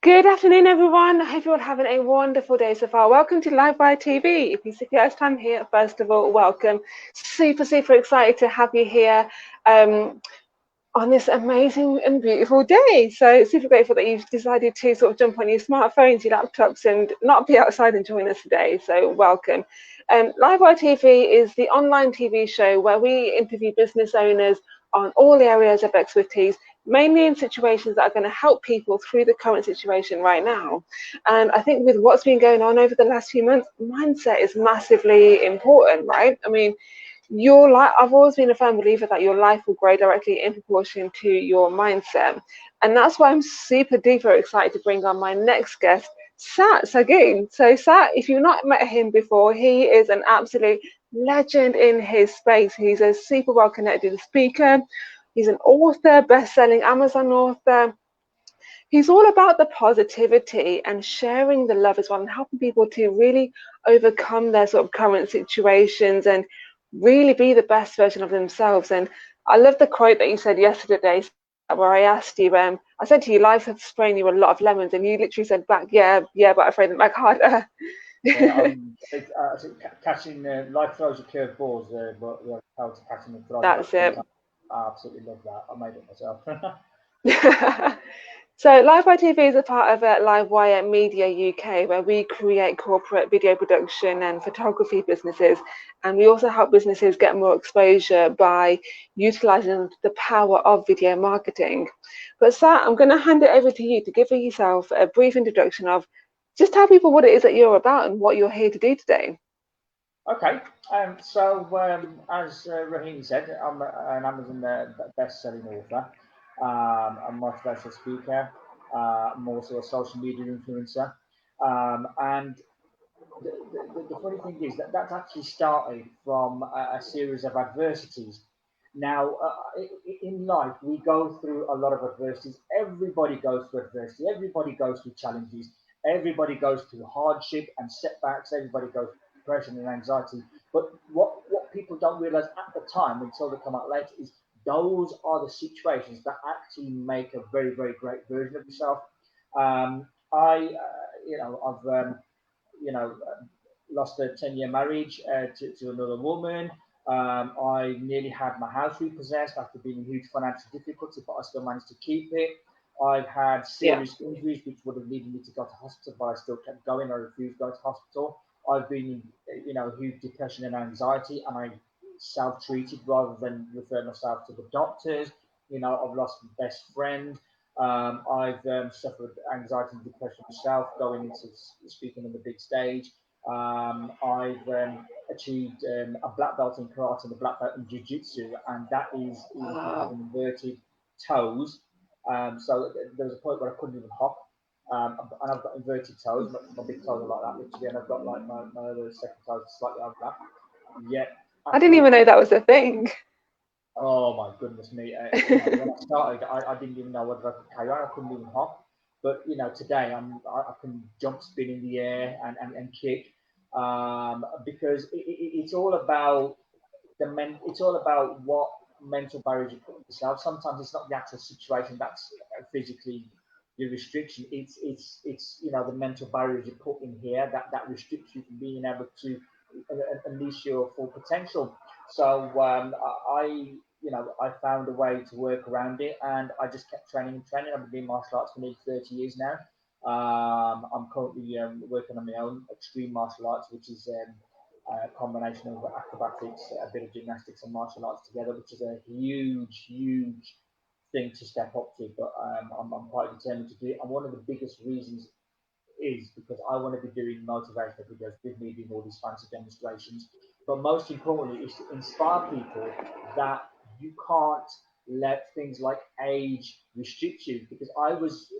Good afternoon, everyone. I hope you're all having a wonderful day so far. Welcome to Live by TV. If it's your first time here, first of all, welcome. Super excited to have you here on this amazing and beautiful day. So super grateful that you've decided to sort of jump on your smartphones, your laptops, and not be outside and join us today. So welcome. Live by TV is the online TV show where we interview business owners on all areas of expertise, mainly in situations that are going to help people through the current situation right now. And I think with what's been going on over the last few months, mindset is massively important, right? I mean, your life, I've always been a firm believer that your life will grow directly in proportion to your mindset. And that's why I'm super duper excited to bring on my next guest, Sat Sagoon. So Sat, if you've not met him before, he is an absolute legend in his space. He's a super well connected speaker. He's an author, best-selling Amazon author. He's all about the positivity and sharing the love as well and helping people to really overcome their sort of current situations and really be the best version of themselves. And I love the quote that you said yesterday where I asked you, I said to you, life has spraying you a lot of lemons, and you literally said back, yeah, but I throw them back harder. Yeah, catching life throws you curveballs, but how to catch them and throw them back That's it. sometimes. I absolutely love that. I made it myself. So Live by TV is a part of Livewire Media UK, where we create corporate video production and photography businesses. And we also help businesses get more exposure by utilizing the power of video marketing. But Sat, I'm going to hand it over to you to give yourself a brief introduction of just tell people what it is that you're about and what you're here to do today. Okay, as Raheem said, I'm an Amazon best-selling author. I'm a motivational speaker. I'm also a social media influencer. And the funny thing is that that's actually started from a series of adversities. Now, in life, we go through a lot of adversities. Everybody goes through adversity. Everybody goes through challenges. Everybody goes through hardship and setbacks. Everybody goes through depression and anxiety. But what people don't realize at the time until they come out later is those are the situations that actually make a very great version of yourself. I've you know, lost a 10-year marriage to another woman. I nearly had my house repossessed after being in huge financial difficulty, but I still managed to keep it. I've had Yeah. serious injuries which would have needed me to go to hospital, but I still kept going. I refused to go to hospital. I've been in, huge depression and anxiety, and I self-treated rather than refer myself to the doctors. I've lost my best friend. I've suffered anxiety and depression myself, going into speaking on the big stage. I've achieved a black belt in karate and a black belt in jiu-jitsu, and that is even from Wow. having inverted toes. So there was a point where I couldn't even hop. And I've got inverted toes. My big toes are like that, literally, and I've got like my other second toes slightly over that. Yet, I didn't after even know that was a thing. Oh my goodness me! When I started, I didn't even know whether I could carry on. I couldn't even hop. But today I can jump, spin in the air, and kick. Because it's all about it's all about what mental barriers you put on yourself. Sometimes it's not the actual situation that's physically your restriction. It's the mental barriers you put in here that restricts you from being able to unleash your full potential. So I found a way to work around it, and I just kept training and training. I've been doing martial arts for nearly 30 years now. I'm currently working on my own extreme martial arts, which is a combination of acrobatics, a bit of gymnastics, and martial arts together, which is a huge thing to step up to. But I'm quite determined to do it. And one of the biggest reasons is because I want to be doing motivational videos with me doing all these fancy demonstrations. But most importantly, is to inspire people that you can't let things like age restrict you. Because I was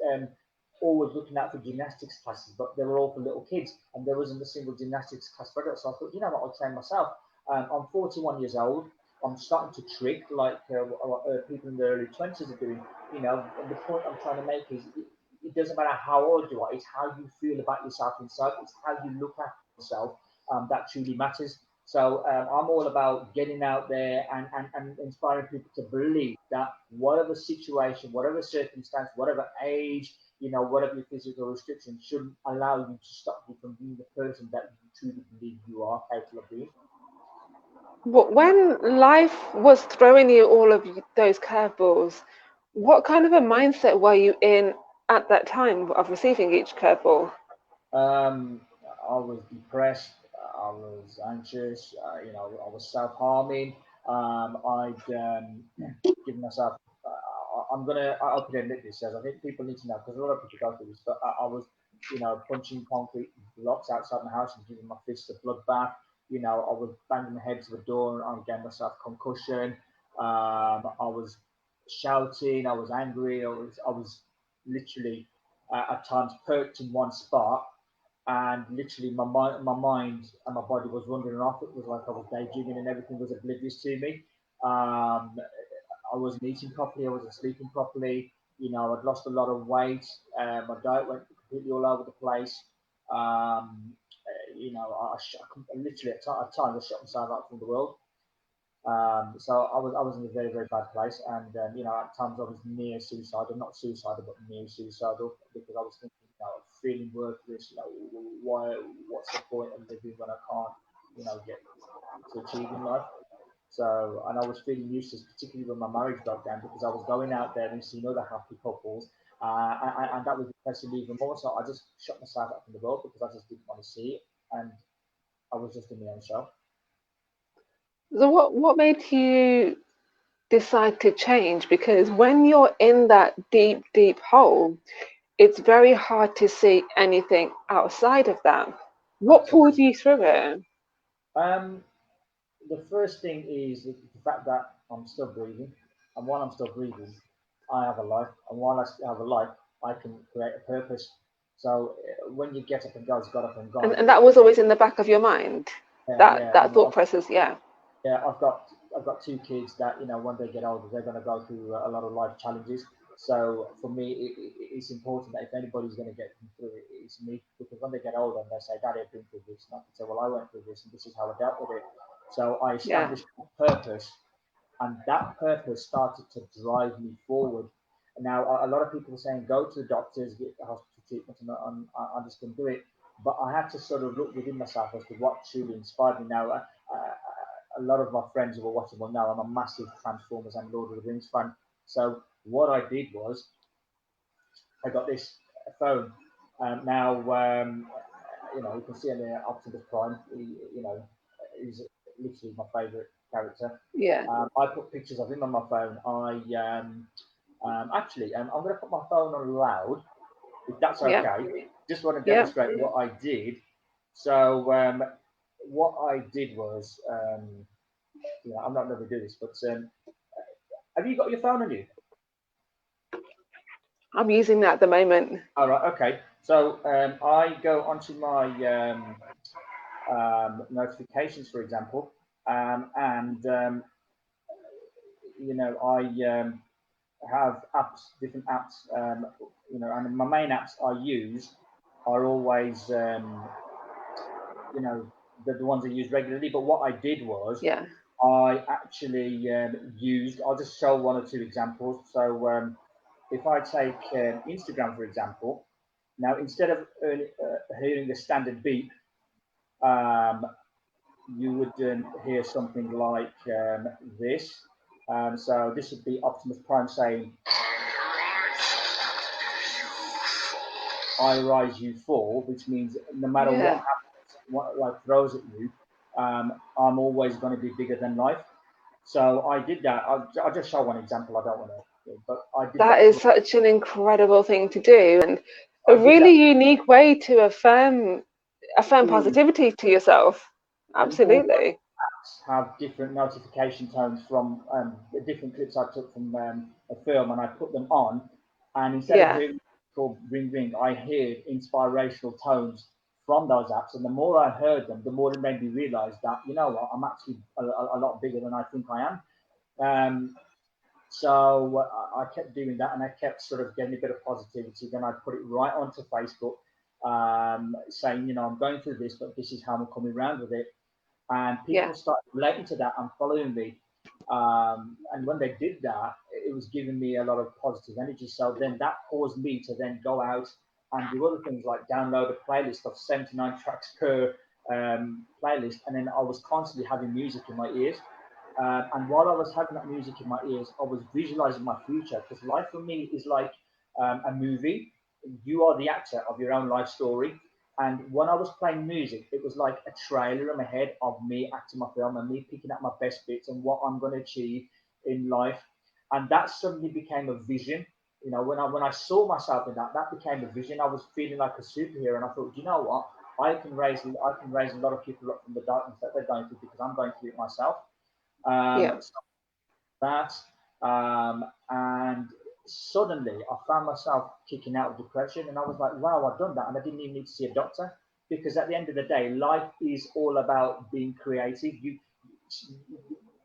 always looking out for gymnastics classes, but they were all for little kids, and there wasn't a single gymnastics class for adults. So I thought, you know what, I'll train myself. I'm 41 years old. I'm starting to trick like what people in their early 20s are doing. And the point I'm trying to make is it doesn't matter how old you are, it's how you feel about yourself inside, it's how you look at yourself, that truly matters. So I'm all about getting out there and inspiring people to believe that whatever situation, whatever circumstance, whatever age, whatever your physical restrictions shouldn't allow you to stop you from being the person that you truly believe you are capable of being. When life was throwing you all of those curveballs, Yeah. what kind of a mindset were you in at that time of receiving each curveball? Um, I was depressed. I was anxious. I was self-harming. I'd given myself. I hope you admit this, as I think people need to know because a lot of people go through this. But I was, punching concrete blocks outside my house and giving my fists a bloodbath. I was banging my head to the door and I'm getting myself concussion. I was shouting. I was angry. I was literally at times perched in one spot, and literally my mind and my body was wandering off. It was like I was daydreaming, and everything was oblivious to me. Um, I wasn't eating properly. I wasn't sleeping properly. I'd lost a lot of weight. My diet went completely all over the place. I literally at times I shut myself out from the world. So I was in a very very bad place, and at times I was near suicidal, not suicidal but near suicidal because I was thinking, feeling worthless. What's the point of living when I can't, get to achieve in life? So, and I was feeling useless, particularly when my marriage broke down because I was going out there and seeing other happy couples, and that was depressing me even more. So I just shut myself out from the world because I just didn't want to see it, and I was just in my own self. So what made you decide to change? Because when you're in that deep, deep hole, it's very hard to see anything outside of that. What pulled Absolutely. you through it? Um, the first thing is the fact that I'm still breathing, and while I'm still breathing, I have a life, and while I still have a life, I can create a purpose. So when you get up and go, it's got up and And gone. and that was always in the back of your mind. Yeah, That yeah. that thought process, yeah. Yeah, I've got two kids that when they get older, they're going to go through a lot of life challenges. So for me, it's important that if anybody's going to get them through it, it's me, because when they get older and they say, "Daddy, I've been through this," and I can say, "Well, I went through this, and this is how I dealt with it." So I Yeah. established a purpose, and that purpose started to drive me forward. Now, a lot of people are saying, "Go to the doctors, get the hospital treatment," and I just couldn't do it. But I had to sort of look within myself as to what truly inspired me. Now, a lot of my friends who are watching will know I'm a massive Transformers and Lord of the Rings fan. So what I did was I got this phone. Now, you can see on the Optimus Prime, he's literally my favourite character. Yeah. I put pictures of him on my phone. I'm going to put my phone on loud, if that's Yeah. okay. Just want to Yeah. demonstrate what I did. So what I did was, I'm not going to do this, but have you got your phone on you? I'm using that at the moment. All right, okay. So I go onto my notifications, for example, and I have apps, different apps, and my main apps I use are always, the ones I use regularly. But what I did was Yeah. I actually I'll just show one or two examples. So if I take Instagram, for example, now instead of hearing a standard beep, um, you would hear something like this. So this would be Optimus Prime saying, "I rise, you fall," which means no matter what Yeah. happens, what life throws at you, I'm always going to be bigger than life. So I did that. I'll just show one example. I don't want to, but I did That that is for. such an incredible thing to do and a I did that really unique way to affirm for positivity to yourself. all Absolutely. have different notification tones from the different clips I took from a film, and I put them on. And instead of Yeah. hearing called ring ring, I heard inspirational tones from those apps. And the more I heard them, the more it made me realize that, you know what, I'm actually a lot bigger than I think I am. So I kept doing that, and I kept sort of getting a bit of positivity. Then I put it right onto Facebook, saying, I'm going through this, but this is how I'm coming around with it. And Yeah. people started relating to that and following me. And when they did that, it was giving me a lot of positive energy. So then that caused me to then go out and do other things like download a playlist of 79 tracks per playlist. And then I was constantly having music in my ears. And while I was having that music in my ears, I was visualizing my future, because life for me is like a movie. You are the actor of your own life story. And when I was playing music, it was like a trailer in my head of me acting my film and me picking up my best bits and what I'm going to achieve in life. And that suddenly became a vision. When I saw myself in that, that became a vision. I was feeling like a superhero, and I thought, you know what? I can raise a lot of people up from the darkness that they're going through, because I'm going through it myself. Yeah. So that, and suddenly I found myself kicking out of depression, and I was like, wow, I've done that, and I didn't even need to see a doctor, because at the end of the day, life is all about being creative.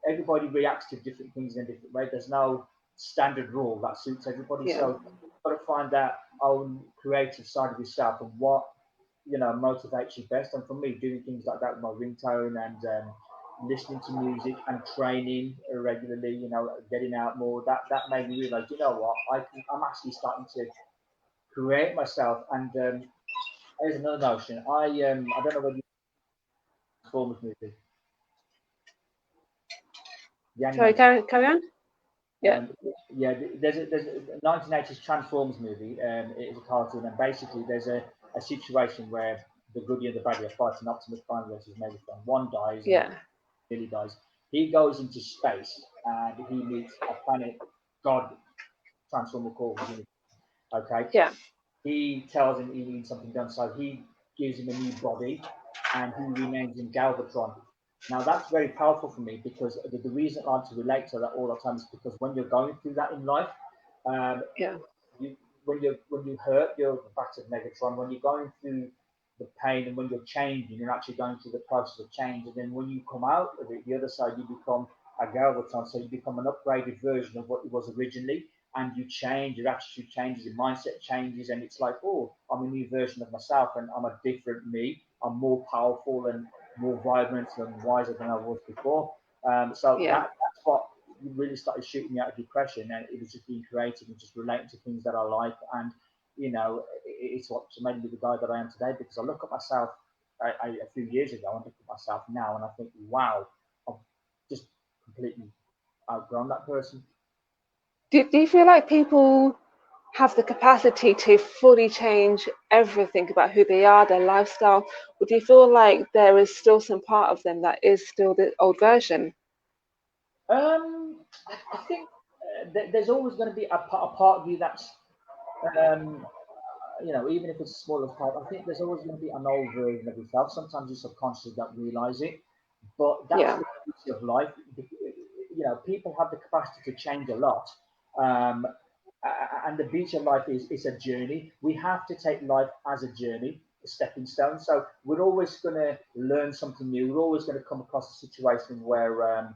Everybody reacts to different things in a different way. There's no standard rule that suits everybody, Yeah. so you've got to find that own creative side of yourself and what motivates you best. And for me, doing things like that with my ringtone and listening to music and training regularly, getting out more, that made me realize, you know what, I'm actually starting to create myself. And here's another notion. I don't know whether you Transformers movie, the Sorry, animated. carry on. Yeah. Yeah, there's a 1980s Transformers movie. It is a cartoon, and basically there's a situation where the goodie and the baddie are fighting Optimus Prime versus Megatron. One dies and Yeah. Billy dies. He goes into space and he meets a planet God Transformer called Unity. Okay, Yeah. he tells him he needs something done, so he gives him a new body and he renames him Galvatron. Now that's very powerful for me, because the reason I like to relate to that all the time is because when you're going through that in life, um, Yeah. you when you hurt, you're the back of Megatron. When you're going through the pain and when you're changing, you're actually going through the process of change. And then when you come out of it, the other side, you become a Galvatron. So you become an upgraded version of what it was originally, and you change. Your attitude changes, your mindset changes, and it's like, oh, I'm a new version of myself, and I'm a different me. I'm more powerful and more vibrant and wiser than I was before. So Yeah. that's what really started shooting me out of depression, and it was just being creative and just relating to things that I like. And it's what made me the guy that I am today, because I look at myself a few years ago and look at myself now, and I think, wow, I've just completely outgrown that person. Do you feel like people have the capacity to fully change everything about who they are, their lifestyle? Or do you feel like there is still some part of them that is still the old version? I think there's always going to be a part of you that's um, even if it's the smallest part. I think there's always going to be an old version of yourself. Sometimes you subconsciously don't realize it, but that's Yeah. the beauty of life. People have the capacity to change a lot. Um, and the beauty of life is a journey. We have to take life as a journey, a stepping stone. So we're always going to learn something new. We're always going to come across a situation where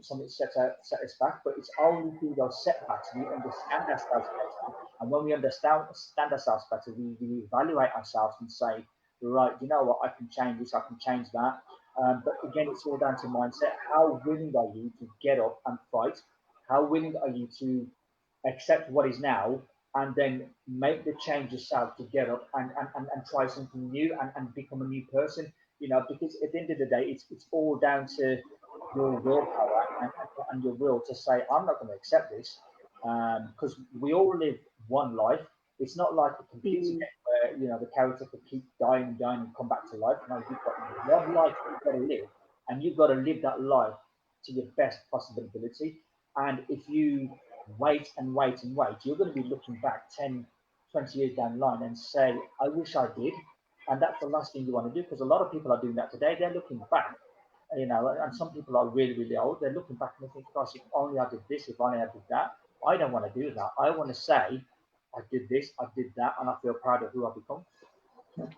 something set us back. But it's only through those setbacks we understand ourselves better. And when we understand ourselves better, we evaluate ourselves and say, right, you know what, I can change this, I can change that. But again, it's all down to mindset. How willing are you to get up and fight? How willing are you to accept what is now and then make the change yourself to get up and try something new and become a new person? Because at the end of the day, it's all down to your willpower and your will to say, I'm not going to accept this, because we all live one life. It's not like a computer Mm. game where the character could keep dying and dying and come back to life. No, you've got one life you've got to live, and you've got to live that life to your best possible ability. And if you wait and wait and wait, you're going to be looking back 10, 20 years down the line and say, I wish I did. And that's the last thing you want to do, because a lot of people are doing that today. They're looking back, and some people are really, really old. They're looking back and they think, gosh, if only I did this, if only I did that. I don't want to do that. I want to say, I did this, I did that, and I feel proud of who I've become.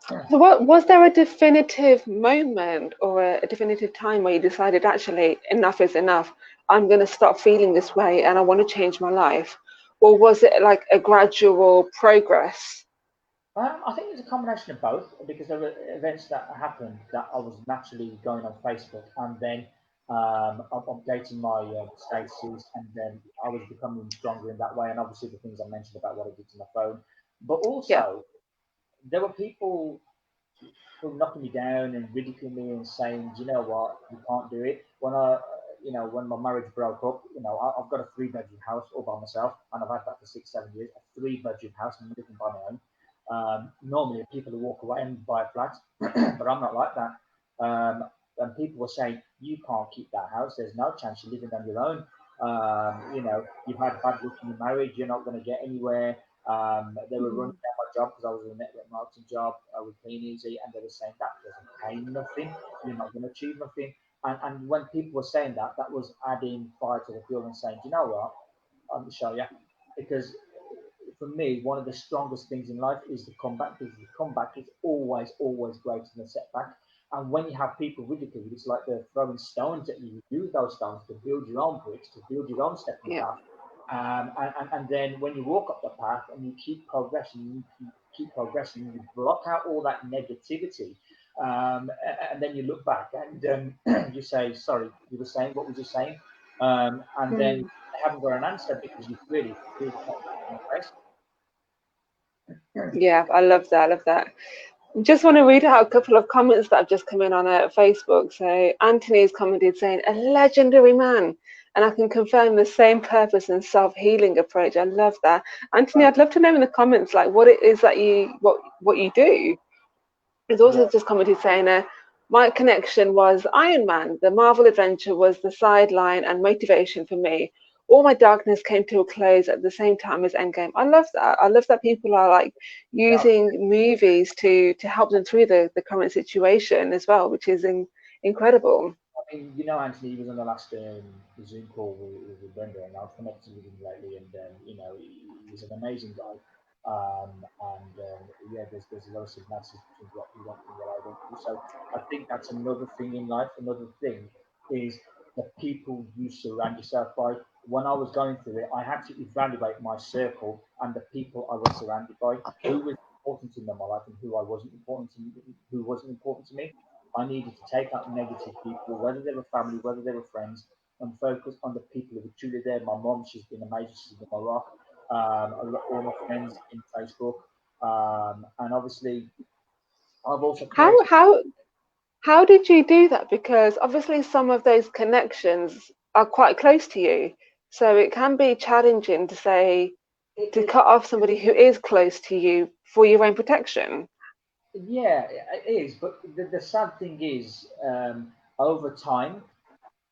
So what was there a definitive moment or a definitive time where you decided actually enough is enough? I'm going to stop feeling this way and I want to change my life? Or was it like a gradual progress? I think it's a combination of both because there were events that happened that I was naturally going on Facebook and then updating my statuses, and then I was becoming stronger in that way. And obviously, the things I mentioned about what I did to my phone, but Yeah, also there were people who knocking me down and ridiculing me and saying, "Do you know what? You can't do it." When my marriage broke up, I've got a three-bedroom house all by myself, and I've had that for 6, 7 years. A three-bedroom house, and I'm living by my own. Normally, people who walk away and buy a flat, but I'm not like that. And people were saying, "You can't keep that house. There's no chance you're living on your own. You've had bad luck in your marriage. You're not going to get anywhere." They were running down my job because I was in a network marketing job with Clean Easy, and they were saying that doesn't pay nothing. You're not going to achieve nothing. And when people were saying that, that was adding fire to the fuel and saying, "Do you know what? I'm going to show you." Because for me, one of the strongest things in life is the comeback, because the comeback is always, always greater than the setback. And when you have people ridicule you, it's like they're throwing stones at you. You use those stones to build your own bricks, to build your own stepping yeah. path. And then when you walk up the path and you keep progressing, keep progressing, you block out all that negativity. And then you look back and you say, "Sorry, you were saying, what was you saying?" And then Mm. they haven't got an answer because you've really kept in the face. Yeah, I love that. I love that. Just want to read out a couple of comments that have just come in on Facebook. So Anthony's commented saying, "A legendary man." And I can confirm the same purpose and self-healing approach. I love that. Anthony, I'd love to know in the comments like what it is that what you do. He's Yeah, also just commented saying, my connection was Iron Man. The Marvel adventure was the sideline and motivation for me. All my darkness came to a close at the same time as Endgame. I love that. I love that people are like yeah. using movies to help them through the current situation as well, which is incredible. I mean, Anthony, he was on the last Zoom call with Brenda, and I've connected with him lately, and he's an amazing guy. Yeah, there's a lot of similarities between what he went through and what I went through. So I think that's another thing in life. Another thing is the people you surround yourself by. When I was going through it, I had to evaluate my circle and the people I was surrounded by, who was important in my life and who I wasn't important to, who wasn't important to me. I needed to take out negative people, whether they were family, whether they were friends, and focus on the people who were truly there. My mom, she's been amazing. She's been my rock. All my friends in Facebook, and obviously, I've also How created. how how did you do that? Because obviously some of those connections are quite close to you. So it can be challenging to say It, to it, cut off somebody who is close to you for your own protection. yeah, it is. But the sad thing is, over time,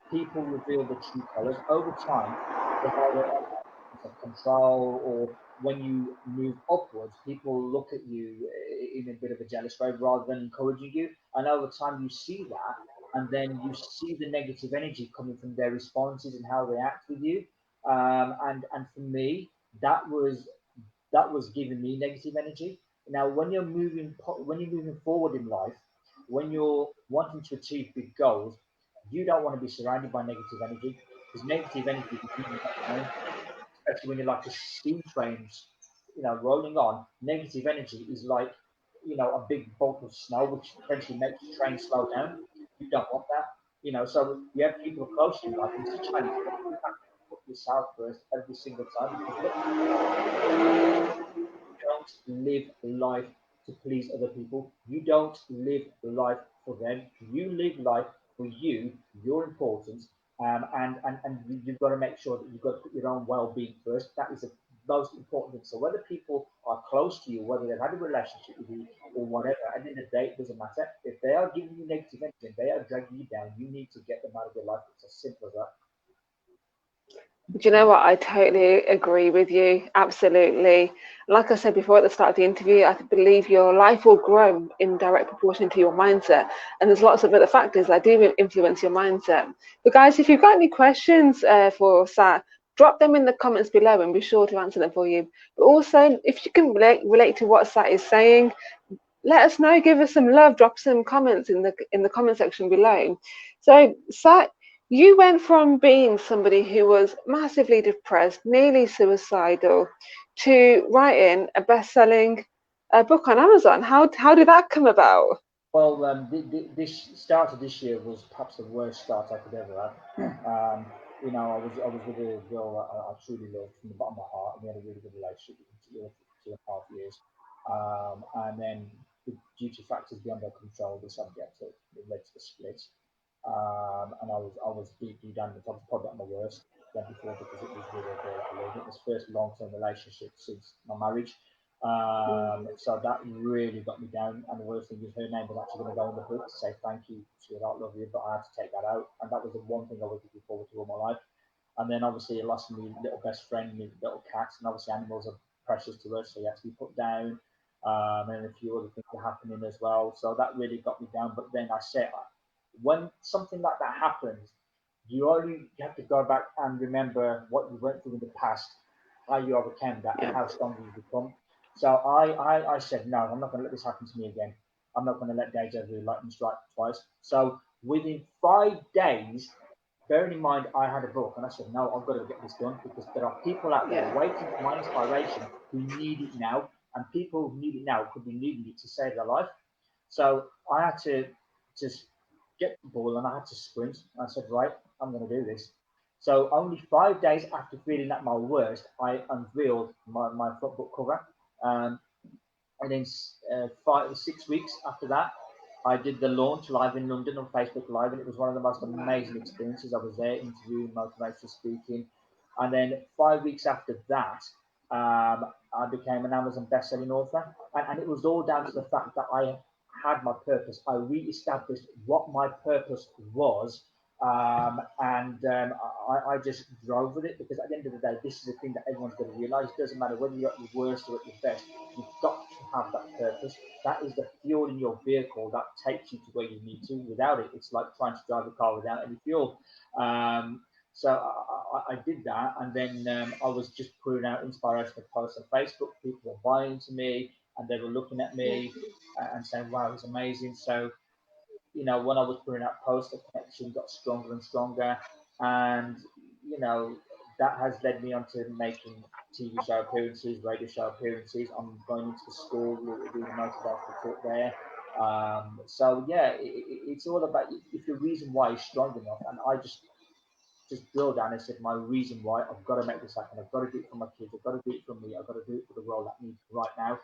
people reveal the true colors. Over time, there's either of control, or when you move upwards, people look at you in a bit of a jealous way rather than encouraging you. And over time, you see that, and then you see the negative energy coming from their responses and how they act with you. And for me, that was giving me negative energy. Now, when you're moving forward in life, when you're wanting to achieve big goals, you don't want to be surrounded by negative energy, because negative energy will bring you back down, especially when you're like a steam trains, rolling on. Negative energy is like, a big bulk of snow, which potentially makes the train slow down. You don't want that. So you have people close to you, like, it's a Chinese, you have to put yourself first every single time, because what don't live life to please other people. You don't live life for them. You live life for you, your importance, and you've got to make sure that you've got to put your own well-being first. That is the most important thing. So whether people are close to you, whether they've had a relationship with you or whatever, at the end of the day, it doesn't matter. If they are giving you negative energy, they are dragging you down, you need to get them out of your life. It's as simple as that. Do you know what? I totally agree with you. Absolutely. Like I said before at the start of the interview, I believe your life will grow in direct proportion to your mindset. And there's lots of other factors that do influence your mindset. But guys, if you've got any questions for Sat, drop them in the comments below and be sure to answer them for you. But also, if you can relate to what Sat is saying, let us know. Give us some love. Drop some comments in the comment section below. So, Sat, you went from being somebody who was massively depressed, nearly suicidal, to writing a best-selling book on Amazon. How did that come about? Well, this start of this year was perhaps the worst start I could ever have. I was with a girl that I truly loved from the bottom of my heart, and we had a really good relationship for 2.5 years. And then, due to factors beyond our control, the subject it led to the split. And I was deeply damaged. I was probably at my worst than before because it was with a girl that I loved. It was first long-term relationship since my marriage. So that really got me down. And the worst thing is, her name was actually going to go in the book to say thank you, sweetheart, love you, but I had to take that out. And that was the one thing I was looking forward to all my life. And then obviously I lost my little best friend, my little cat, and obviously animals are precious to us, so you have to be put down. And a few other things were happening as well. So that really got me down. But then I said, when something like that happens, you only have to go back and remember what you went through in the past, how you overcame that, and Yeah, how strong you become. So I said, no, I'm not going to let this happen to me again. I'm not going to let deja vu lightning strike twice. So within 5 days, bearing in mind I had a book, and I said, no, I've got to get this done because there are people out there yeah, waiting for my inspiration who need it now, and people who need it now could be needing it to save their life. So I had to just get the ball and I had to sprint. I said, right, I'm going to do this. So only 5 days after feeling at my worst, I unveiled my front book cover. Um, and then 5 or 6 weeks after that, I did the launch live in London on Facebook Live, and it was one of the most amazing experiences. I was there interviewing, motivational speaking, and then 5 weeks after that, I became an Amazon best-selling author, and it was all down to the fact that I had my purpose. I re-established what my purpose was, and I just drove with it because at the end of the day, this is the thing that everyone's going to realize. It doesn't matter whether you're at your worst or at your best. You've got to have that purpose. That is the fuel in your vehicle that takes you to where you need to. Without it, it's like trying to drive a car without any fuel. So I did that, and then I was just putting out inspirational posts on Facebook. People were buying into me, and they were looking at yeah. me and saying, "Wow, it's amazing." So when I was putting out posts, the connection got stronger and stronger, and you know, that has led me on to making TV show appearances, radio show appearances. I'm going into the school, doing a motivational talk there. So yeah, it's all about if the reason why is strong enough, and I just drilled down and said my reason why I've got to make this happen. I've got to do it for my kids. I've got to do it for me. I've got to do it for the world that needs it right now.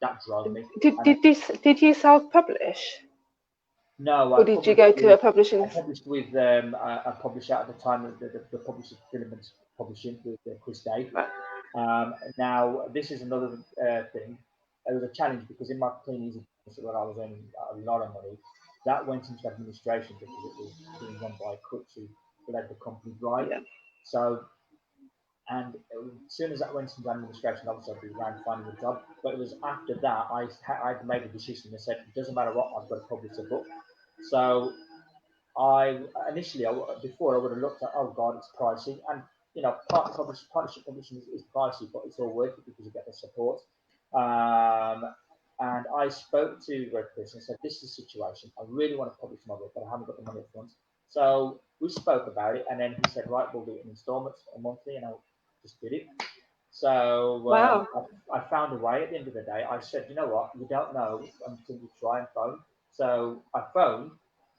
That drove me. Did And did this did you self-publish, no, or did you go to a publishing? I published with a publisher at the time, the publisher Filament Publishing with Chris Day. Right. Now, this is another thing. It was a challenge because in my clean easy business where I was earning a lot of money, that went into administration because it was being run by crooks who led the company dry. Yeah. So, and as soon as that went into administration, obviously I'd be around finding a job. But it was after that I made a decision and said, it doesn't matter what, I've got to publish a book. So I initially, before I would have looked at, oh God, it's pricey, and partnership publishing is pricey, but it's all worth it because you get the support. Um, and I spoke to Red Chris and said, this is the situation. I really want to publish my book, but I haven't got the money up front. So we spoke about it, and then he said, right, we'll do it in installments or monthly, and I just did it. So Wow. I found a way at the end of the day. I said, you know what, you don't know until you try and phone. So I phoned,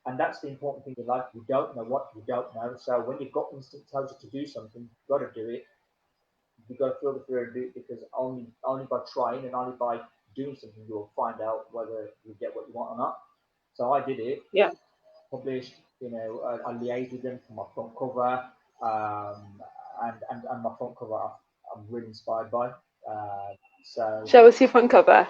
and that's the important thing in life. You don't know what you don't know. So when your gut instinct tells you to do something, you've got to do it. You've got to feel the fear and do it because only by trying and only by doing something you'll find out whether you get what you want or not. So I did it, Yeah. published. I liaised with them for my front cover, and my front cover I'm really inspired by. So Show us your front cover.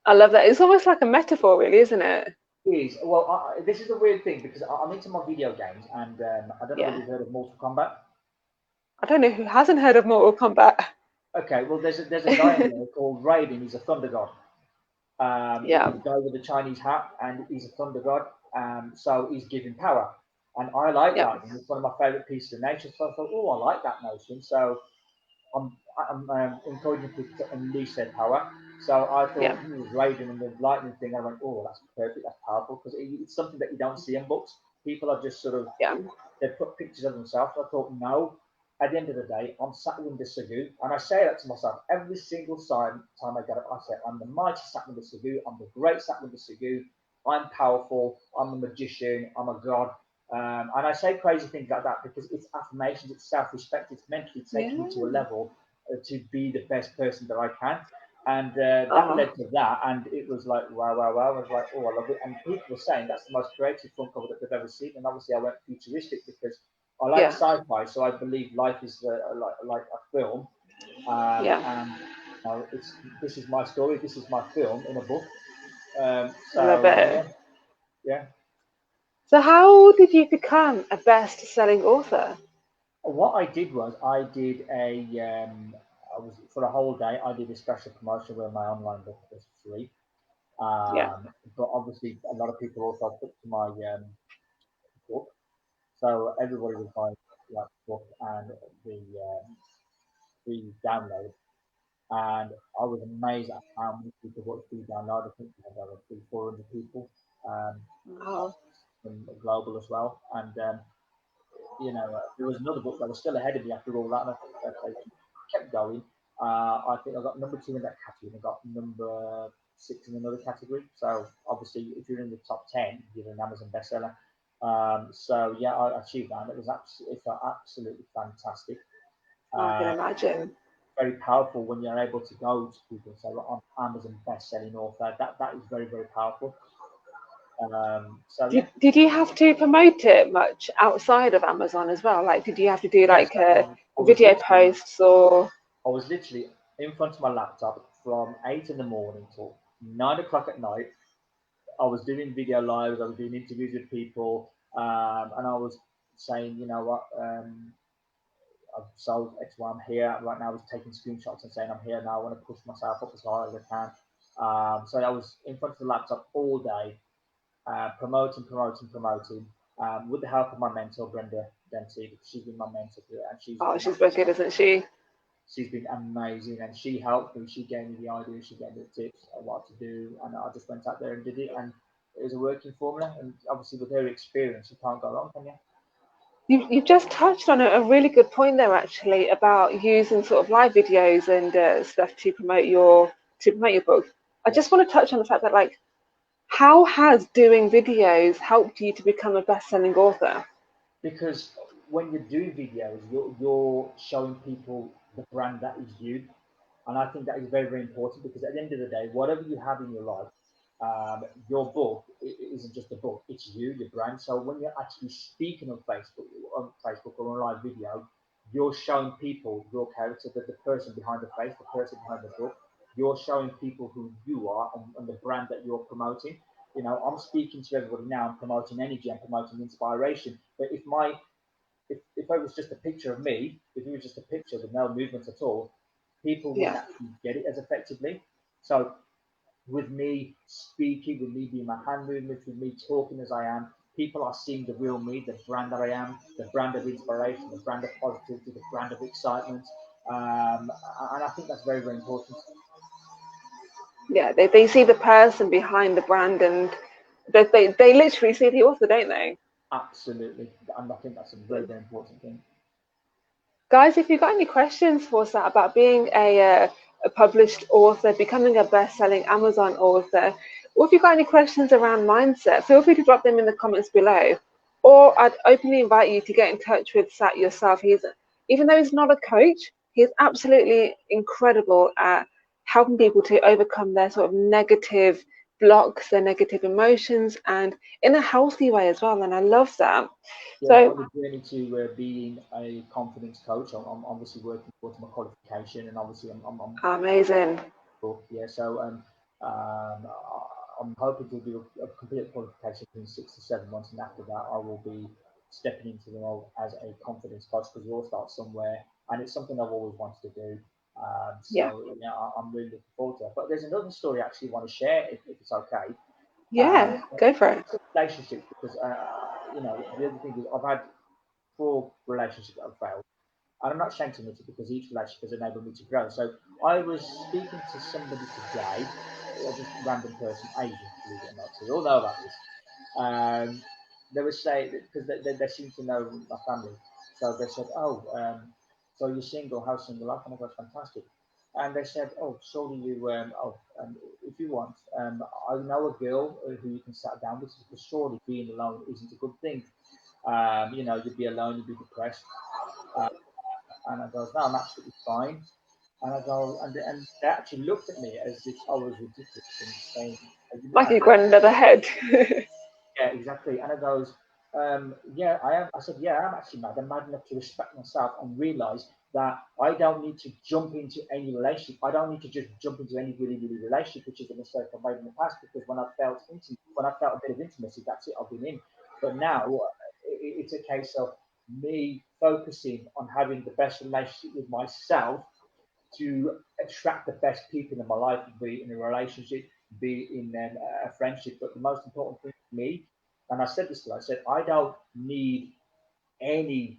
I love that. It's almost like a metaphor, really, isn't it? is well, this is a weird thing because I'm into my video games, and I don't know whether Yeah. you've heard of Mortal Kombat. I don't know who hasn't heard of Mortal Kombat. Okay, well, there's a guy in there called Raiden. He's a thunder god. Yeah. He's a guy with a Chinese hat, and he's a thunder god. So he's giving power, and I like Yeah. that. And it's one of my favorite pieces of nature. So I thought, oh, I like that notion. So I'm encouraging people to unleash their power. So I Yeah. thought he was Raven and the lightning thing. I went, oh, that's perfect, that's powerful, because it's something that you don't see in books. People are just sort of Yeah. they put pictures of themselves. I thought, no. At the end of the day, I'm Satwinder Sagu, and I say that to myself every single time I get up. I say, I'm the mighty Satwinder Sagu. I'm the great Satwinder Sagu. I'm powerful. I'm a magician. I'm a god. And I say crazy things like that because it's affirmations, it's self-respect, it's mentally taking Yeah. me to a level to be the best person that I can. And that Oh, led to that, and it was like wow, wow, wow. I was like, oh, I love it. And people were saying that's the most creative front cover that they've ever seen. And obviously, I went futuristic because I like yeah. sci-fi, so I believe life is like a film, Yeah. and it's this is my story, this is my film in a book. I love So it. yeah, yeah. So, how did you become a best-selling author? What I did was I did I was for a whole day. I did a special promotion where my online book was free. Yeah. But obviously, a lot of people also took to my book, so everybody was buying that book and the free download. And I was amazed at how many people got free download. I think we had over 400 people um, Wow. from global as well. And there was another book that was still ahead of me after all that, and I thought, okay, I kept going. I think I got number 2 in that category, and I got number 6 in another category. So obviously, if you're in the top 10, you're an Amazon bestseller. So yeah, I achieved that, and it felt absolutely fantastic. I can Uh, imagine. Very powerful when you're able to go to people and say, well, I'm Amazon best-selling author. That is very, very powerful. So yeah, Did you have to promote it much outside of Amazon as well? Like, did you have to do yes, like I was video literally posts or? I was literally in front of my laptop from 8 in the morning till 9 o'clock at night. I was doing video lives, I was doing interviews with people, and I was saying, you know what, I've sold X, Y, I'm here right now. I was taking screenshots and saying I'm here now. I want to push myself up as high as I can. So I was in front of the laptop all day, promoting, with the help of my mentor Brenda Dempsey. She's been my mentor, and Oh, she's wicked, isn't she? she's been amazing, and she helped me. She gave me the ideas, she gave me the tips on what to do, and I just went out there and did it, and it was a working formula. And obviously, with her experience, you can't go wrong, can you? You've just touched on a really good point there, actually, about using sort of live videos and stuff to promote your book. I Yeah. just want to touch on the fact that, like, how has doing videos helped you to become a best-selling author? Because when you're doing videos, you're showing people the brand that is you, and I think that is very, very important because at the end of the day, whatever you have in your life, your book isn't just a book; it's you, your brand. So when you're actually speaking on Facebook or on live video, you're showing people your character, the person behind the face, the person behind the book. You're showing people who you are and the brand that you're promoting. I'm speaking to everybody now. I'm promoting energy. I'm promoting inspiration. But if it was just a picture of me, if it was just a picture with no movement at all, people wouldn't Yeah. actually get it as effectively. So with me speaking, with me doing my hand movements, with me talking as I am, people are seeing the real me, the brand that I am, the brand of inspiration, the brand of positivity, the brand of excitement. And I think that's very, very important. Yeah, they see the person behind the brand and they literally see the author, don't they? Absolutely. And I think that's a very, very important thing. Guys, if you've got any questions for us about being a published author, becoming a best-selling Amazon author, or if you've got any questions around mindset, feel free to drop them in the comments below. Or I'd openly invite you to get in touch with Sat yourself. Even though he's not a coach, he's absolutely incredible at helping people to overcome their sort of negative blocks, their negative emotions, and in a healthy way as well. And I love that. Yeah, So on the journey to being a confidence coach, I'm obviously working towards my qualification, and obviously I'm amazing. yeah. So I'm hoping to do a complete qualification in 6 to 7 months, and after that, I will be stepping into the role as a confidence coach because we all start somewhere, and it's something I've always wanted to do. Yeah. So yeah, I'm really looking forward to it. But there's another story I actually want to share if it's okay. Yeah, go for it. Relationships because the other thing is I've had 4 relationships that have failed. And I'm not ashamed to admit it because each relationship has enabled me to grow. So I was speaking to somebody today, just a random person, Asian, believe it or not. So they all know about this. Um, they were saying because they seem to know my family, so they said, "Oh, so you're single? How's single life?" And I go, "Fantastic." And they said, "Oh, surely you, if you want, I know a girl who you can sit down with, because surely being alone isn't a good thing. You'd be alone, you'd be depressed." Uh, and I goes, "No, I'm absolutely fine." And I go, and they actually looked at me as if I was ridiculous and saying, "Are you Like mad?" you've got another head. Yeah, exactly. And I goes, yeah, I am. I said, yeah, I'm actually mad. I'm mad enough to respect myself and realize that I don't need to jump into any relationship. I don't need to just jump into any really, really relationship, which is a mistake I've made in the past. Because when I felt a bit of intimacy, that's it. I've been in. But now it's a case of me focusing on having the best relationship with myself to attract the best people in my life, be it in a relationship, be it in a friendship. But the most important thing for me, and I said this to her, I said, I don't need any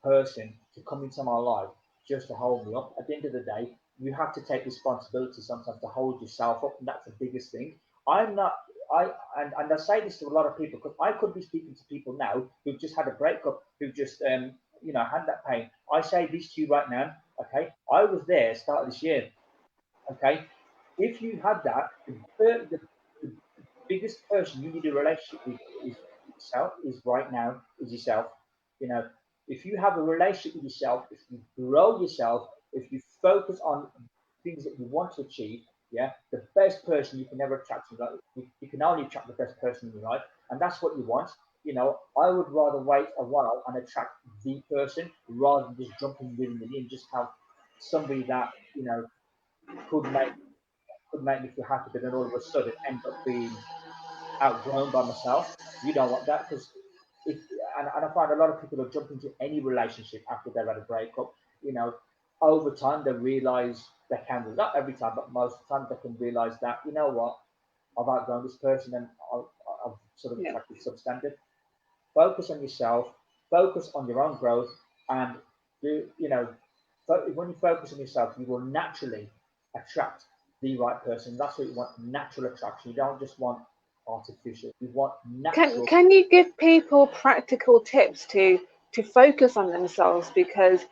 person to come into my life just to hold me up. At the end of the day, you have to take responsibility sometimes to hold yourself up, and that's the biggest thing. I'm not. And I say this to a lot of people because I could be speaking to people now who've just had a breakup, who've just had that pain. I say this to you right now, okay? I was there start of this year, okay? If you have that, the biggest person you need a relationship with is yourself. Is right now is yourself. You know, if you have a relationship with yourself, if you grow yourself, if you focus on things that you want to achieve, yeah, the best person you can ever attract in life. You can only attract the best person in your life, and that's what you want. I would rather wait a while and attract the person rather than just jumping willingly and just have somebody that could make could make me feel happy, but then all of a sudden end up being outgrown by myself. You don't want that because if and I find a lot of people who jump into any relationship after they've had a breakup, you know, over time they realise they can, not every time, but most of the time they can realise that, you know what, I've outgrown this person and I've sort of Yeah. attracted substandard. Focus on yourself, focus on your own growth, and when you focus on yourself, you will naturally attract the right person. That's what you want, natural attraction. You don't just want artificial. You want Can natural. can you give people practical tips to focus on themselves? Because,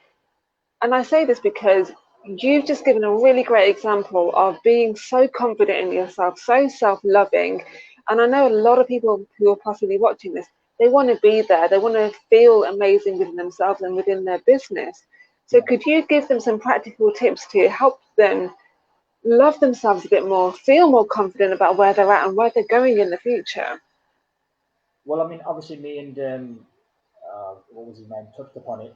and I say this because you've just given a really great example of being so confident in yourself, so self-loving. And I know a lot of people who are possibly watching this, they want to be there. They want to feel amazing within themselves and within their business. So Yeah. could you give them some practical tips to help them love themselves a bit more, feel more confident about where they're at and where they're going in the future? Well, I mean, obviously, me and what was his name touched upon it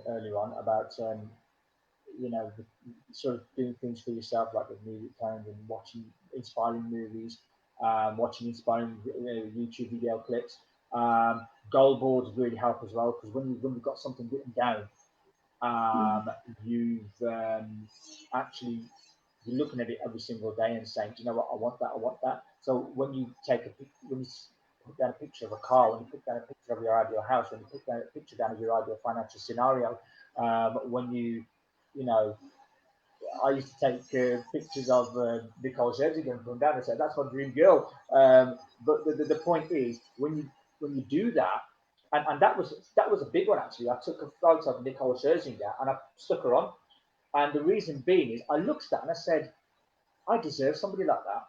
earlier on about the, sort of doing things for yourself, like with music tones and watching inspiring movies, watching inspiring YouTube video clips. Goal boards really help as well because when you've got something written down, Mm. um, you've actually you're looking at it every single day and saying, "Do you know what? I want that. I want that." So when you put down a picture of a car, when you put down a picture of your ideal house, when you put down a picture down of your ideal financial scenario, when you know I used to take pictures of Nicole Scherzinger from down and say that's my dream girl. But the point is when you do that, and that was a big one actually. I took a photo of Nicole Scherzinger and I stuck her on, and the reason being is I looked at that and I said I deserve somebody like that.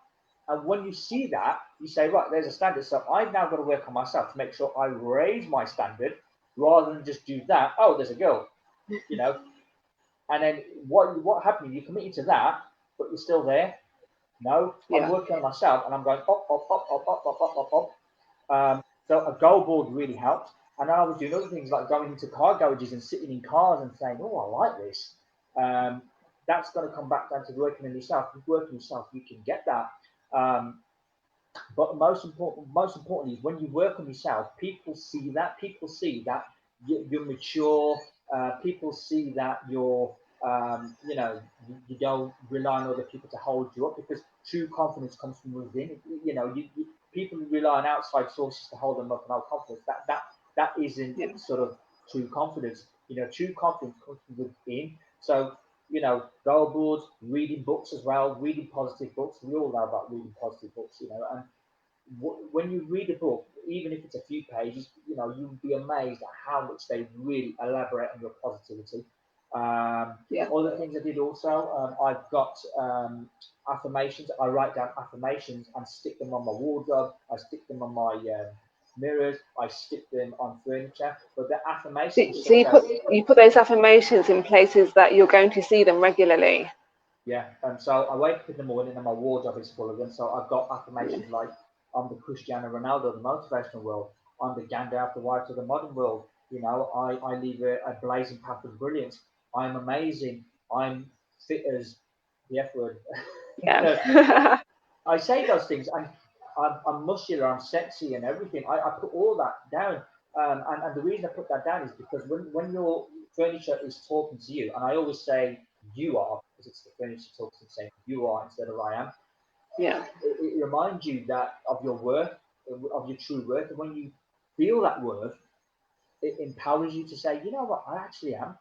And when you see that, you say, right, there's a standard. So I've now got to work on myself to make sure I raise my standard rather than just do that. Oh, there's a girl, you know, and then what happened? You're committing to that, but you're still there. No, I'm Yeah. working on myself, and I'm going up, up, up, up, up, up, up, up, up. So a goal board really helps. And I was doing other things like going into car garages and sitting in cars and saying, "Oh, I like this." Um, that's going to come back down to working on yourself. If you work on yourself, you can get that. Um, but most importantly, is when you work on yourself, people see that. People see that you're mature. People see that you don't rely on other people to hold you up because true confidence comes from within. People rely on outside sources to hold them up and hold confidence. That isn't Yeah. sort of true confidence. True confidence comes from within. So, goal boards, reading books as well, reading positive books. We all know about reading positive books, and when you read a book, even if it's a few pages, you'll be amazed at how much they really elaborate on your positivity. Yeah. Other things I did also, I've got affirmations. I write down affirmations and stick them on my wardrobe. I stick them on my mirrors. I stick them on furniture. But the affirmations, So such as you put those affirmations in places that you're going to see them regularly. yeah, and so I wake up in the morning and my wardrobe is full of them. So I've got Yeah. affirmations like I'm the Cristiano Ronaldo of the motivational world. I'm the Gandalf the White of the modern world. I leave a blazing path of brilliance. I'm amazing. I'm fit as the F word. Yeah. I say those things, and I'm muscular, I'm sexy, and everything. I put all that down, and the reason I put that down is because when your furniture is talking to you, and I always say you are, because it's the furniture talking and saying you are instead of I am. Yeah. It reminds you that of your worth, of your true worth, and when you feel that worth, it empowers you to say, you know what, I actually am.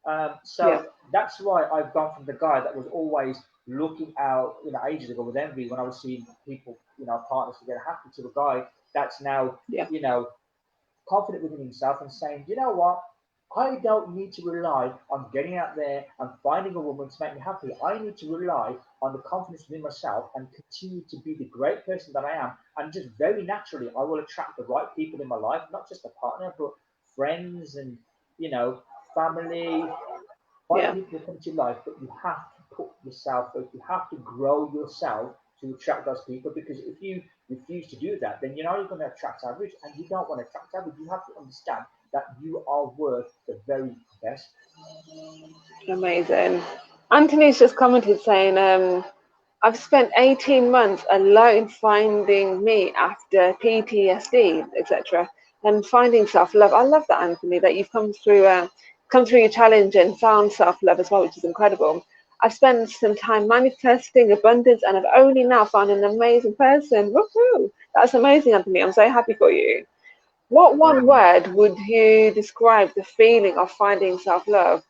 Yeah. So that's why I've gone from the guy that was always looking out, ages ago with envy when I was seeing people, partners to get happy, to a guy that's now, Yeah. you know, confident within himself and saying, you know what, I don't need to rely on getting out there and finding a woman to make me happy. I need to rely on the confidence within myself and continue to be the great person that I am. And just very naturally, I will attract the right people in my life, not just a partner, but friends and, family, right Yeah. people will come into your life, but you have to put yourself first. You have to grow yourself to attract those people because if you refuse to do that, then you're not going to attract average, and you don't want to attract average. You have to understand that you are worth the very best. Amazing. Anthony's just commented saying, I've spent 18 months alone finding me after PTSD, etc., and finding self-love. I love that, Anthony, that you've come through your challenge and found self-love as well, which is incredible. I've spent some time manifesting abundance, and I've only now found an amazing person. Woohoo! That's amazing, Anthony. I'm so happy for you. What one Um, word would you describe the feeling of finding self-love?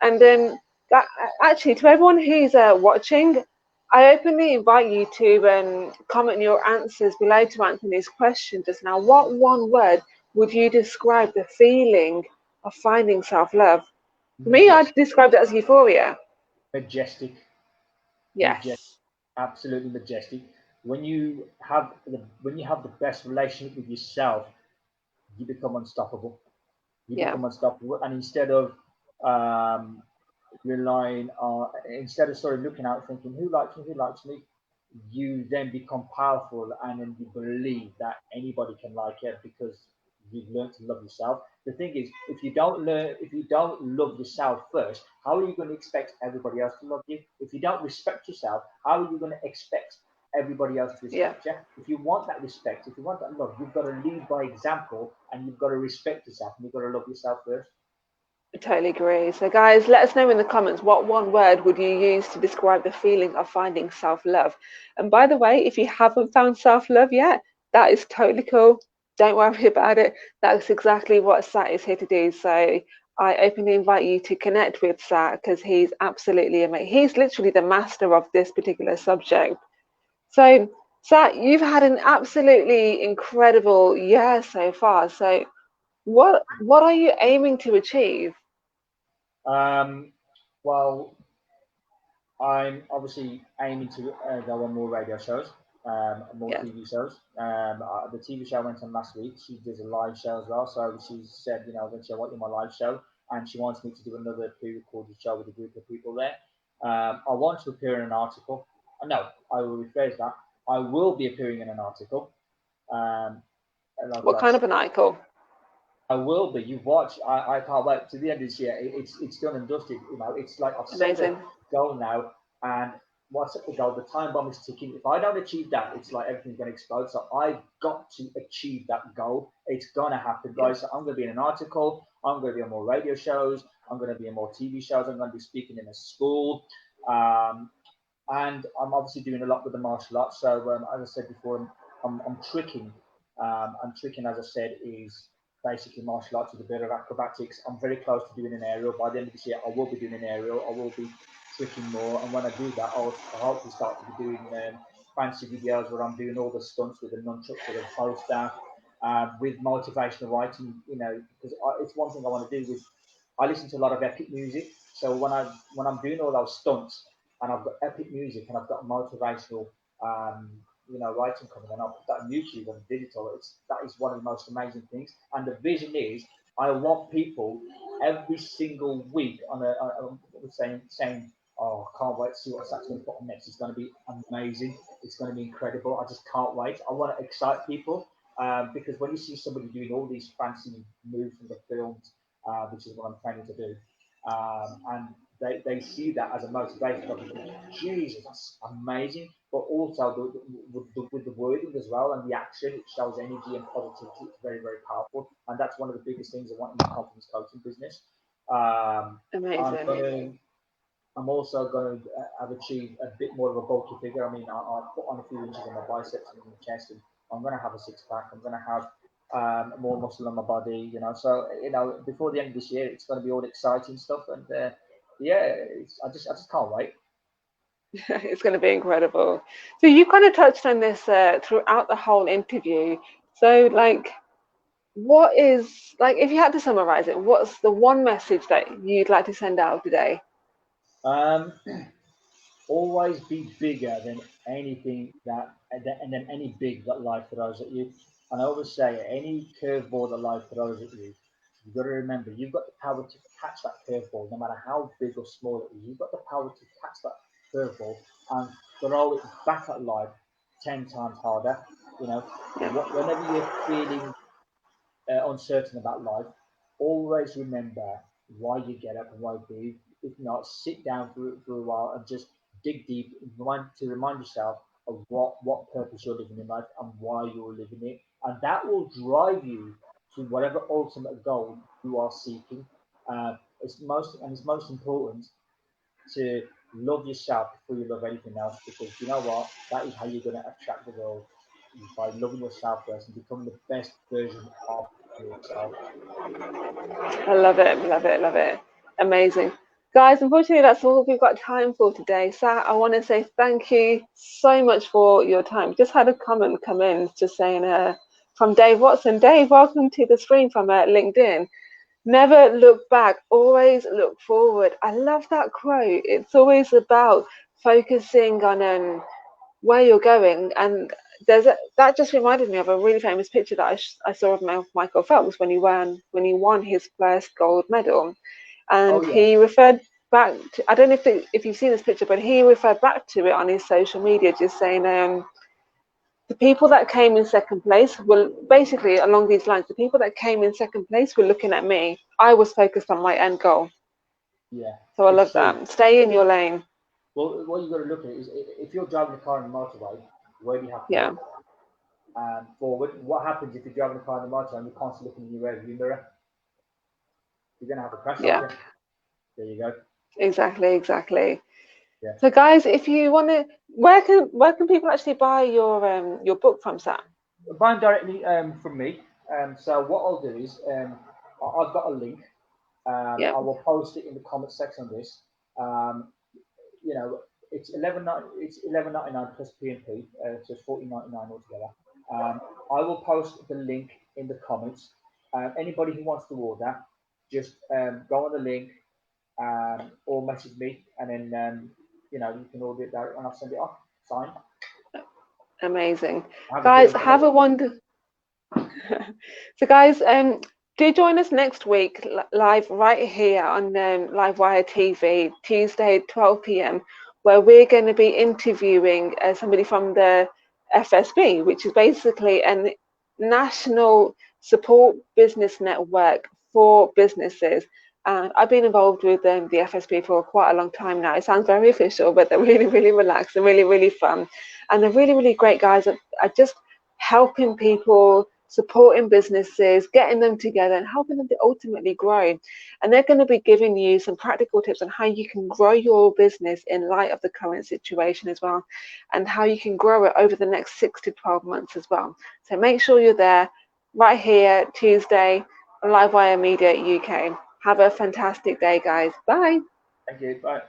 And then that actually, to everyone who's watching, I openly invite you to comment your answers below to Anthony's question just now. What one word would you describe the feeling of finding self-love? For me, I'd majestic, describe it as euphoria. majestic, majestic, Yes. absolutely majestic. When you have the best relationship with yourself, you become unstoppable. You Yeah. become unstoppable, and um, instead of sort of looking out thinking who likes me, you then become powerful and then you believe that anybody can like it because you've learned to love yourself. The thing is, if you don't love yourself first, how are you going to expect everybody else to love you? If you don't respect yourself, how are you going to expect everybody else to Yeah. respect you? If you want that respect, if you want that love, you've got to lead by example and you've got to respect yourself and you've got to love yourself first. I totally agree. So, guys, let us know in the comments what one word would you use to describe the feeling of finding self-love. And by the way, if you haven't found self-love yet, that is totally cool. Don't worry about it. That's exactly what Sat is here to do. So, I openly invite you to connect with Sat because he's absolutely amazing. He's literally the master of this particular subject. So, Sat, you've had an absolutely incredible year so far. So, what are you aiming to achieve? Um, well, I'm obviously aiming to go on more radio shows, more Yeah. TV shows. The TV show went on last week. She does a live show as well. So she said, eventually I want you on my live show. And she wants me to do another pre recorded show with a group of people there. I want to appear in an article. No, I will rephrase that. I will be appearing in an article. Um, and I've What got kind of an icon? I will be. You've watched. I can't wait to the end of this year. It's done and dusted. It's like I've set the Amazing. goal now, and what's at the goal? The time bomb is ticking. If I don't achieve that, it's like everything's going to explode. So I've got to achieve that goal. It's gonna happen, Yeah. guys. So I'm going to be in an article. I'm going to be on more radio shows. I'm going to be in more TV shows. I'm going to be speaking in a school. Um, and I'm obviously doing a lot with the martial arts. So as I said before, I'm tricking. I'm tricking, as I said, is basically martial arts with a bit of acrobatics. I'm very close to doing an aerial. By the end of this year, I will be doing an aerial. I will be tricking more, and when I do that, I'll hopefully start to be doing fancy videos where I'm doing all the stunts with the nunchucks with a poster, with motivational writing. You know, because it's one thing I want to do with. I listen to a lot of epic music, so when I'm doing all those stunts and I've got epic music and I've got motivational um, writing coming, and I'll put that on YouTube and digital. That is one of the most amazing things. And the vision is, I want people every single week saying, "Oh, I can't wait to see what Sat's going to put on next. It's going to be amazing. It's going to be incredible. I just can't wait." I want to excite people because when you see somebody doing all these fancy moves from the films, which is what I'm planning to do, and they see that as a motivation of thinking, Jesus, that's amazing. But also with the wording as well and the action, it shows energy and positivity. It's very, very powerful. And that's one of the biggest things I want in the confidence coaching business. Amazing. I'm also going to have achieved a bit more of a bulky figure. I mean, I put on a few inches on my biceps and my chest, and I'm going to have a six pack. I'm going to have more muscle on my body, So, before the end of this year, it's going to be all exciting stuff. And yeah, I just can't wait. It's going to be incredible. So you kind of touched on this throughout the whole interview. So, like, what is, like, if you had to summarize it, what's the one message that you'd like to send out today? Um, Always be bigger than anything and then any big that life throws at you. And I always say, any curveball that life throws at you, you've got to remember you've got the power to catch that curveball, no matter how big or small it is. You've got the power to catch that curveball and throw it back at life 10 times harder. You know, Yeah. whenever you're feeling uncertain about life, always remember why you get up and why you breathe. If not, sit down for a while and just dig deep, remind yourself of what purpose you're living in life and why you're living it, and that will drive you to whatever ultimate goal you are seeking. It's most important to love yourself before you love anything else, because you know what? That is how you're going to attract the world, by loving yourself first and becoming the best version of yourself. I love it, love it, love it. Amazing. Guys, unfortunately, that's all we've got time for today. Sat, I want to say thank you so much for your time. Just had a comment come in just saying from Dave Watson. Dave, welcome to the stream from LinkedIn. Never look back, always look forward. I love that quote. It's always about focusing on where you're going. And that just reminded me of a really famous picture that I saw of Michael Phelps when he won his first gold medal, Oh and yeah, he referred back to, I don't know if you've seen this picture, but he referred back to it on his social media, just saying the people that came in second place were basically along these lines. The people that came in second place were looking at me. I was focused on my end goal. yeah, So I it's love true. that. Stay in your lane. Well, what you've got to look at is, if you're driving a car on the motorway, where do you have to Yeah. look? Forward. What happens if you're driving a car on the motorway and you're constantly looking in your rearview mirror? You're going to have a crash, aren't Yeah. you? There you go. Exactly. Yeah. So guys, if you want to, where can people actually buy your book from, Sam? Buy them directly from me. So what I'll do is, I've got a link. Yeah. I will post it in the comment section of this. Um, you know, it's 11.99 plus P&P, so it's 14.99 altogether. I will post the link in the comments. Anybody who wants to order, just go on the link, or message me, and then you can order it there, and I'll send it off signed. Amazing. I have a bit Guys, of have a wonder. So guys, do join us next week live right here on Livewire TV, Tuesday, 12 p.m., where we're going to be interviewing somebody from the FSB, which is basically a national support business network for businesses. And I've been involved with the FSB for quite a long time now. It sounds very official, but they're really, really relaxed and really, really fun. And they're really, really great guys at just helping people, supporting businesses, getting them together and helping them to ultimately grow. And they're going to be giving you some practical tips on how you can grow your business in light of the current situation as well, and how you can grow it over the next 6 to 12 months as well. So make sure you're there right here Tuesday, Livewire Media UK. Have a fantastic day, guys. Bye. Thank you. Bye.